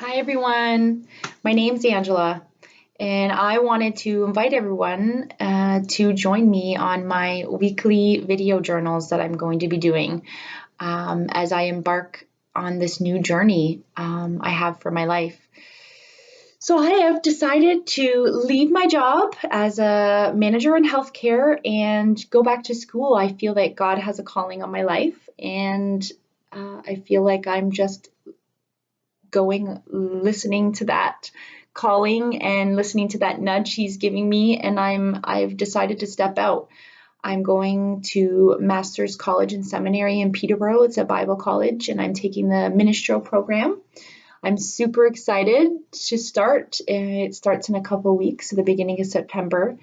Hi everyone, my name's Angela, and I wanted to invite everyone to join me on my weekly video journals that I'm going to be doing as I embark on this new journey I have for my life. So I have decided to leave my job as a manager in healthcare and go back to school. I feel that God has a calling on my life, and I feel like I'm just listening to that calling and listening to that nudge he's giving me, and I've decided to step out. I'm going to Master's College and Seminary in Peterborough. It's a Bible college, and I'm taking the ministerial program. I'm super excited to start. It starts in a couple of weeks, at the beginning of September.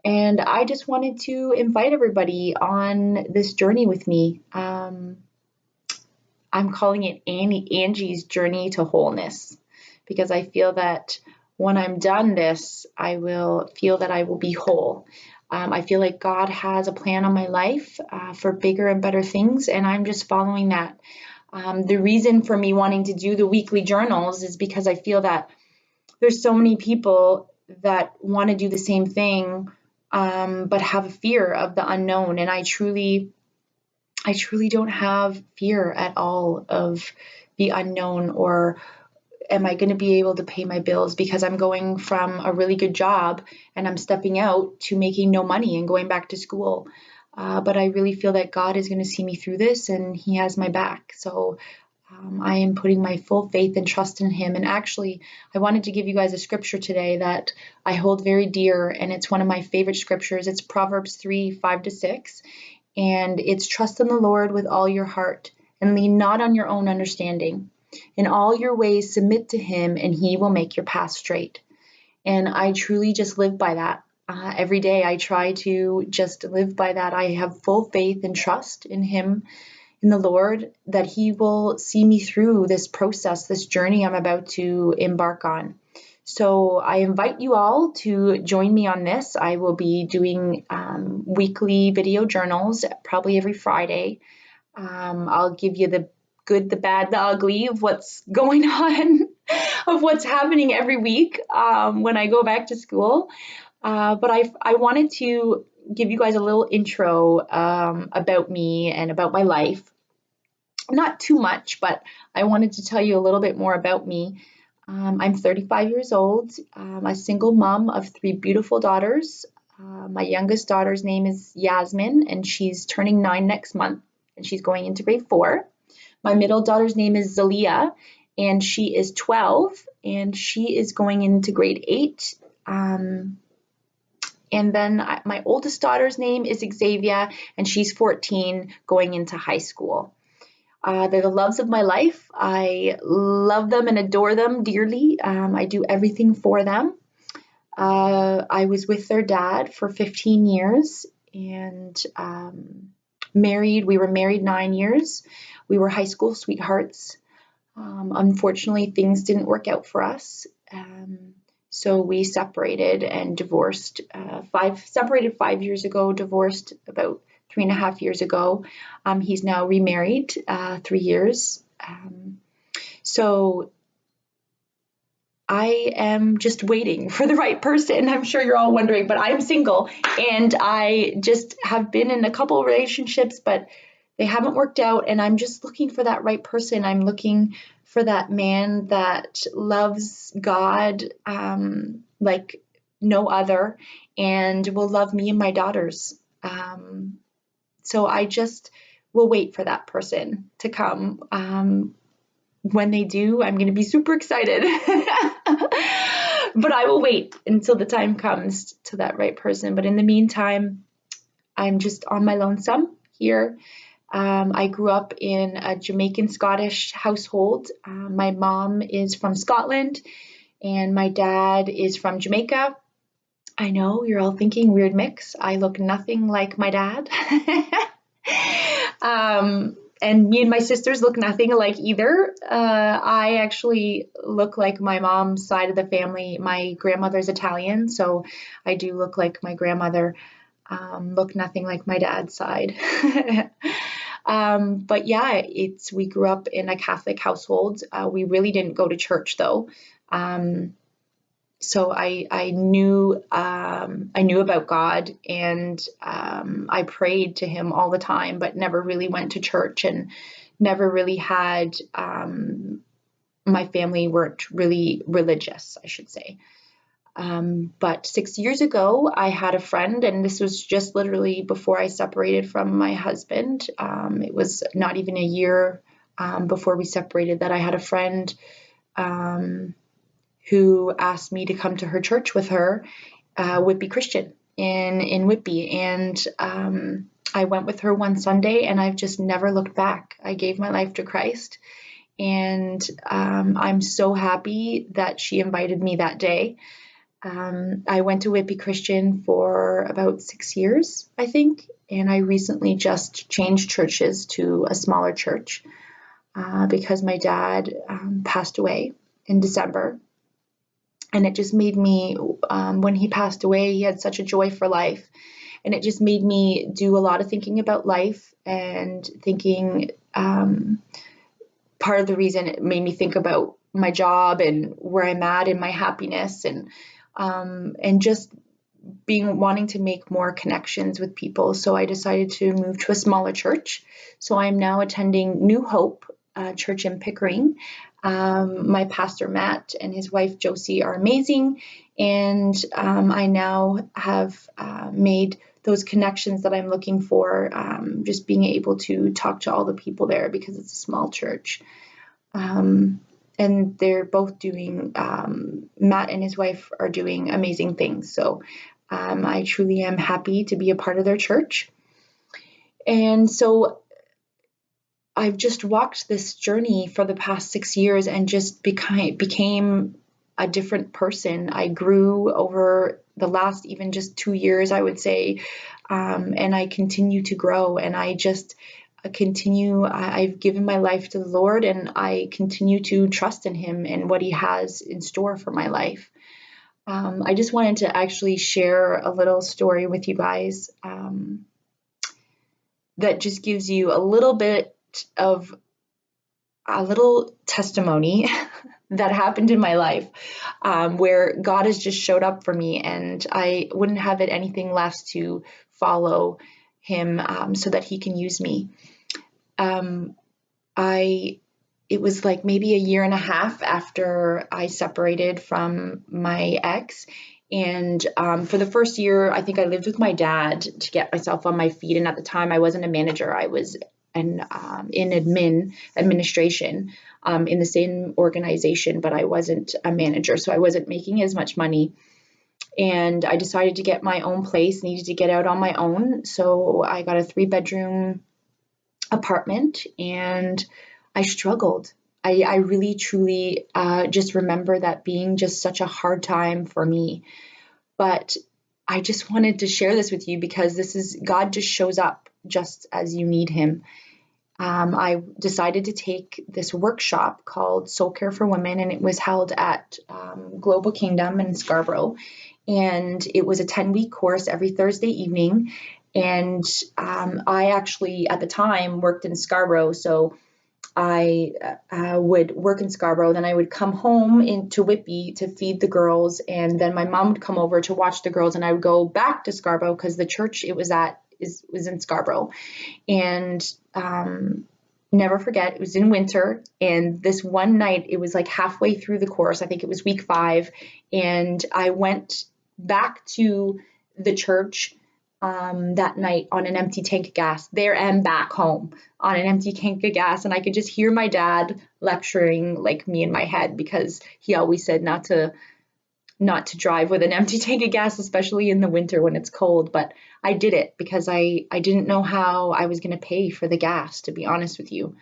And I just wanted to invite everybody on this journey with me. I'm calling it Angie's journey to wholeness, because I feel that when I'm done this, I will feel that I will be whole. I feel like God has a plan on my life for bigger and better things, and I'm just following that. The reason for me wanting to do the weekly journals is because I feel that there's so many people that want to do the same thing, but have a fear of the unknown. And I truly don't have fear at all of the unknown, or am I going to be able to pay my bills, because I'm going from a really good job and I'm stepping out to making no money and going back to school. But I really feel that God is going to see me through this, and he has my back. So I am putting my full faith and trust in him. And actually, I wanted to give you guys a scripture today that I hold very dear, and it's one of my favorite scriptures. It's Proverbs 3:5-6. And it's trust in the Lord with all your heart and lean not on your own understanding. In all your ways submit to him, and he will make your path straight. And I truly just live by that. Every day I try to just live by that. I have full faith and trust in him, in the Lord, that he will see me through this process, this journey I'm about to embark on. So I invite you all to join me on this. I will be doing weekly video journals, probably every Friday. I'll give you the good, the bad, the ugly of what's going on, of what's happening every week when I go back to school. But I wanted to give you guys a little intro about me and about my life. Not too much, but I wanted to tell you a little bit more about me. I'm 35 years old. I'm a single mom of 3 beautiful daughters. My youngest daughter's name is Yasmin, and she's turning 9 next month, and she's going into grade 4. My middle daughter's name is Zalia, and she is 12, and she is going into grade 8. And then my oldest daughter's name is Xavier, and she's 14, going into high school. They're the loves of my life. I love them and adore them dearly. I do everything for them. I was with their dad for 15 years and married. We were married 9 years. We were high school sweethearts. Unfortunately, things didn't work out for us. So we separated and divorced. Separated 5 years ago, divorced about 3.5 years ago. He's now remarried 3 years. So I am just waiting for the right person. I'm sure you're all wondering, but I'm single, and I just have been in a couple relationships, but they haven't worked out, and I'm just looking for that right person. I'm looking for that man that loves God like no other, and will love me and my daughters. So I just will wait for that person to come. When they do, I'm going to be super excited. But I will wait until the time comes to that right person. But in the meantime, I'm just on my lonesome here. I grew up in a Jamaican Scottish household. My mom is from Scotland, and my dad is from Jamaica. I know you're all thinking weird mix. I look nothing like my dad. And me and my sisters look nothing alike either. I actually look like my mom's side of the family. My grandmother's Italian, so I do look like my grandmother. Look nothing like my dad's side. But yeah, we grew up in a Catholic household. We really didn't go to church though. So I knew about God, and I prayed to him all the time, but never really went to church, and never really had my family weren't really religious, I should say. But 6 years ago, I had a friend, and this was just literally before I separated from my husband. It was not even a year before we separated that I had a friend who asked me to come to her church with her, Whitby Christian in Whitby. And I went with her one Sunday, and I've just never looked back. I gave my life to Christ, and I'm so happy that she invited me that day. I went to Whitby Christian for about 6 years, I think, and I recently just changed churches to a smaller church because my dad passed away in December. And it just made me, when he passed away, he had such a joy for life. And it just made me do a lot of thinking about life, and thinking, part of the reason it made me think about my job and where I'm at in my happiness, and just wanting to make more connections with people. So I decided to move to a smaller church. So I'm now attending New Hope Church in Pickering. My pastor Matt and his wife Josie are amazing, and I now have made those connections that I'm looking for, just being able to talk to all the people there because it's a small church. And they're both doing, Matt and his wife are doing amazing things. So I truly am happy to be a part of their church. And so I've just walked this journey for the past 6 years, and just became a different person. I grew over the last even just 2 years, I would say, and I continue to grow, and I just I've given my life to the Lord, and I continue to trust in him and what he has in store for my life. I just wanted to actually share a little story with you guys that just gives you a little bit of a little testimony that happened in my life, where God has just showed up for me, and I wouldn't have it anything less to follow him, so that he can use me. It was like maybe a year and a half after I separated from my ex. And for the first year, I think I lived with my dad to get myself on my feet. And at the time, I wasn't a manager. I was in administration in the same organization, but I wasn't a manager. So I wasn't making as much money. And I decided to get my own place, needed to get out on my own. So I got a 3-bedroom apartment, and I struggled. I really, truly just remember that being just such a hard time for me. But I just wanted to share this with you because God just shows up just as you need him. I decided to take this workshop called Soul Care for Women, and it was held at Global Kingdom in Scarborough. And it was a 10-week course every Thursday evening. And I actually, at the time, worked in Scarborough. So I would work in Scarborough, then I would come home into Whitby to feed the girls, and then my mom would come over to watch the girls, and I would go back to Scarborough because the church it was at was in Scarborough. And never forget, it was in winter, and this one night, it was like halfway through the course, I think it was week 5, and I went back to the church that night on an empty tank of gas, there and back home on an empty tank of gas. And I could just hear my dad lecturing like me in my head, because he always said not to drive with an empty tank of gas, especially in the winter when it's cold. But I did it because I didn't know how I was going to pay for the gas, to be honest with you.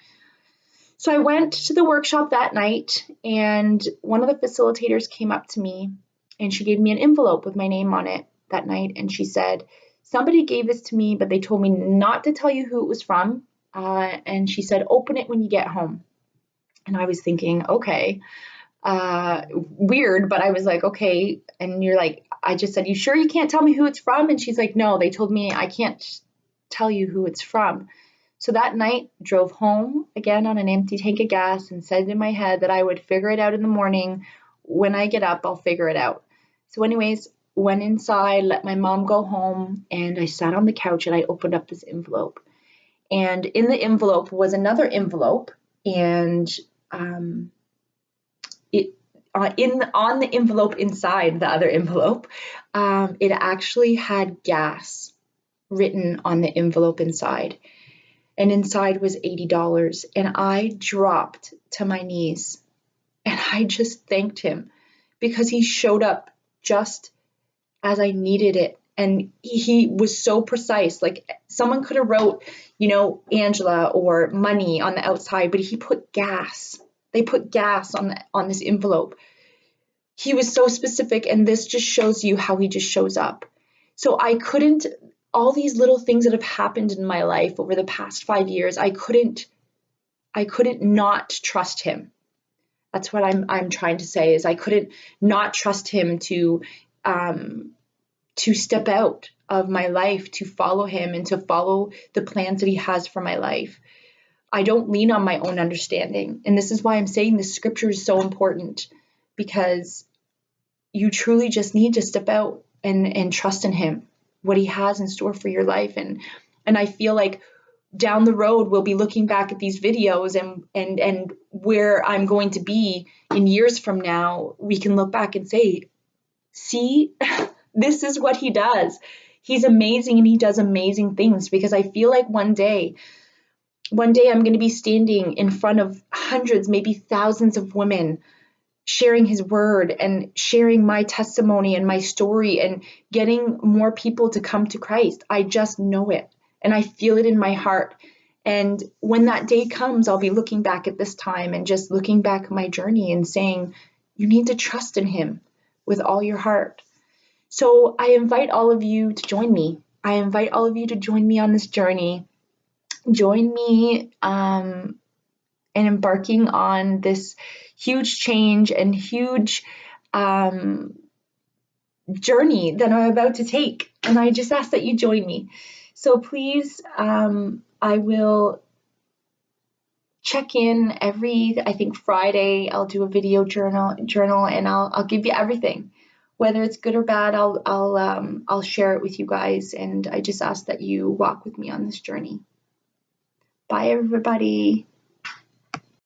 So I went to the workshop that night, and one of the facilitators came up to me, and she gave me an envelope with my name on it that night. And she said, "Somebody gave this to me, but they told me not to tell you who it was from." And she said, "Open it when you get home." And I was thinking, okay, weird, but I was like, okay. And you're like, I just said, "You sure you can't tell me who it's from?" And she's like, "No, they told me I can't tell you who it's from." So that night, drove home again on an empty tank of gas and said in my head that I would figure it out in the morning. When I get up, I'll figure it out. So, anyways, went inside, let my mom go home, and I sat on the couch and I opened up this envelope. And in the envelope was another envelope, and it on the envelope inside the other envelope, it actually had gas written on the envelope inside, and inside was $80. And I dropped to my knees and I just thanked him because he showed up just as I needed it. And he was so precise. Like, someone could have wrote, Angela or money on the outside, but he put gas. They put gas on this envelope. He was so specific, and this just shows you how he just shows up. So all these little things that have happened in my life over the past 5 years, I couldn't not trust him. That's what I'm trying to say, is I couldn't not trust him to step out of my life, to follow him and to follow the plans that he has for my life. I don't lean on my own understanding. And this is why I'm saying this scripture is so important, because you truly just need to step out and trust in him, what he has in store for your life. And I feel like down the road, we'll be looking back at these videos and where I'm going to be in years from now, we can look back and say, see, this is what he does. He's amazing, and he does amazing things, because I feel like one day I'm going to be standing in front of hundreds, maybe thousands of women, sharing his word and sharing my testimony and my story and getting more people to come to Christ. I just know it, and I feel it in my heart. And when that day comes, I'll be looking back at this time and just looking back at my journey and saying, you need to trust in him with all your heart. So I invite all of you to join me. I invite all of you to join me on this journey. Join me in embarking on this huge change and huge journey that I'm about to take. And I just ask that you join me. So please, I will check in every, I think, Friday. I'll do a video journal, and I'll give you everything. Whether it's good or bad, I'll share it with you guys. And I just ask that you walk with me on this journey. Bye, everybody.